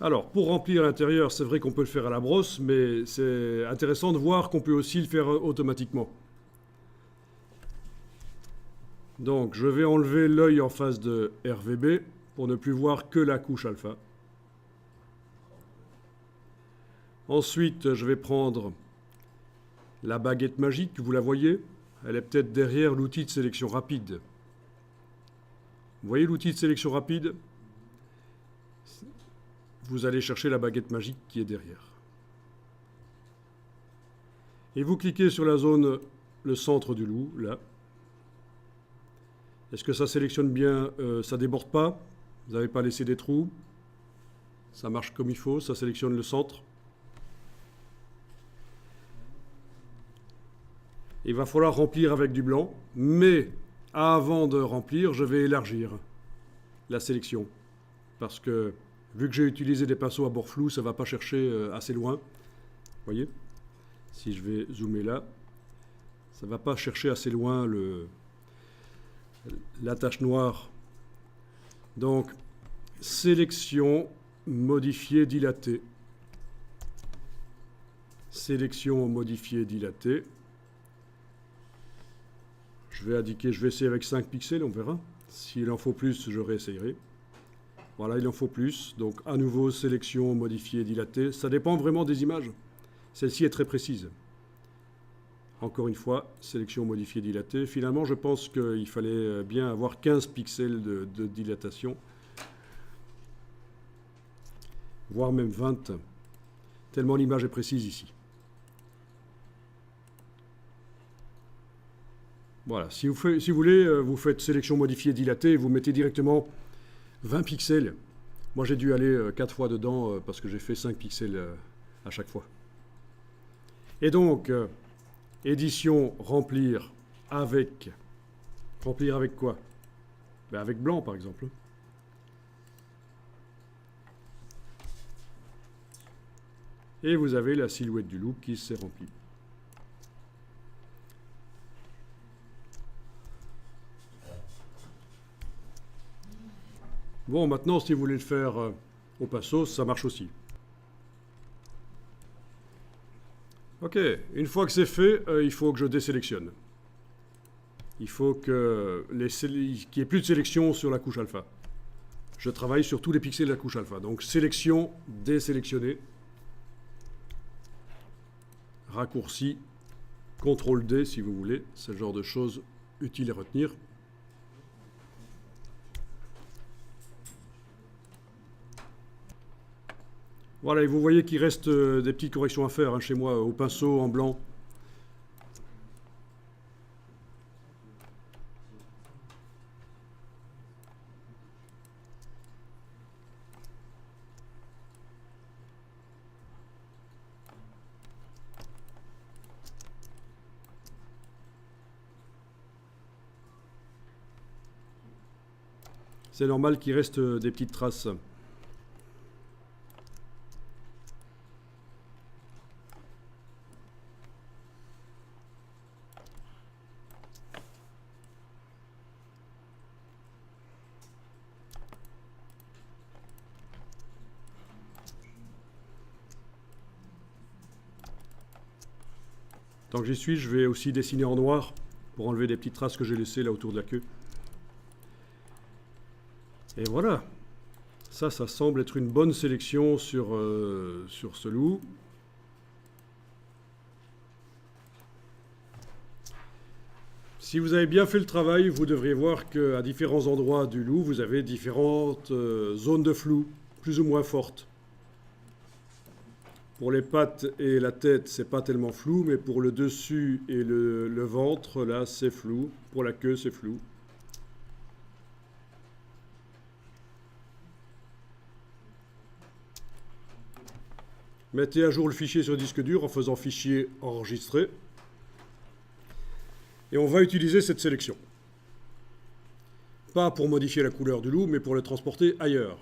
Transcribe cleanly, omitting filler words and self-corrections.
Alors, pour remplir l'intérieur, c'est vrai qu'on peut le faire à la brosse, mais c'est intéressant de voir qu'on peut aussi le faire automatiquement. Donc, je vais enlever l'œil en face de RVB pour ne plus voir que la couche alpha. Ensuite, je vais prendre la baguette magique, vous la voyez? Elle est peut-être derrière l'outil de sélection rapide. Vous voyez l'outil de sélection rapide? Vous allez chercher la baguette magique qui est derrière. Et vous cliquez sur la zone, le centre du loup, là. Est-ce que ça sélectionne bien? Ça ne déborde pas? Vous n'avez pas laissé des trous? Ça marche comme il faut, ça sélectionne le centre. Il va falloir remplir avec du blanc, mais avant de remplir, je vais élargir la sélection. Parce que, vu que j'ai utilisé des pinceaux à bord flou, ça ne va pas chercher assez loin. Vous voyez? Si je vais zoomer là, ça ne va pas chercher assez loin la tache noire. Donc, sélection, modifier, dilater. Sélection, modifier, dilater. Je vais indiquer, je vais essayer avec 5 pixels, on verra. S'il en faut plus, je réessayerai. Voilà, il en faut plus. Donc, à nouveau, sélection, modifier, dilater. Ça dépend vraiment des images. Celle-ci est très précise. Encore une fois, sélection, modifier, dilater. Finalement, je pense qu'il fallait bien avoir 15 pixels de dilatation. Voire même 20. Tellement l'image est précise ici. Voilà, si vous voulez, vous faites sélection modifier dilater et vous mettez directement 20 pixels. Moi, j'ai dû aller 4 fois dedans parce que j'ai fait 5 pixels à chaque fois. Et donc, édition, remplir avec... Remplir avec quoi? Ben avec blanc, par exemple. Et vous avez la silhouette du loup qui s'est remplie. Bon, maintenant, si vous voulez le faire au pinceau, ça marche aussi. Ok, une fois que c'est fait, il faut que je désélectionne. Il faut qu'il n'y ait plus de sélection sur la couche alpha. Je travaille sur tous les pixels de la couche alpha. Donc, sélection, désélectionner. Raccourci, CTRL-D si vous voulez. C'est le genre de choses utiles à retenir. Voilà, et vous voyez qu'il reste des petites corrections à faire chez moi, au pinceau, en blanc. C'est normal qu'il reste des petites traces. Tant que j'y suis, je vais aussi dessiner en noir pour enlever des petites traces que j'ai laissées là autour de la queue. Et voilà. Ça semble être une bonne sélection sur ce loup. Si vous avez bien fait le travail, vous devriez voir qu'à différents endroits du loup, vous avez différentes zones de flou, plus ou moins fortes. Pour les pattes et la tête, c'est pas tellement flou, mais pour le dessus et le ventre, là, c'est flou. Pour la queue, c'est flou. Mettez à jour le fichier sur disque dur en faisant fichier enregistré. Et on va utiliser cette sélection. Pas pour modifier la couleur du loup, mais pour le transporter ailleurs.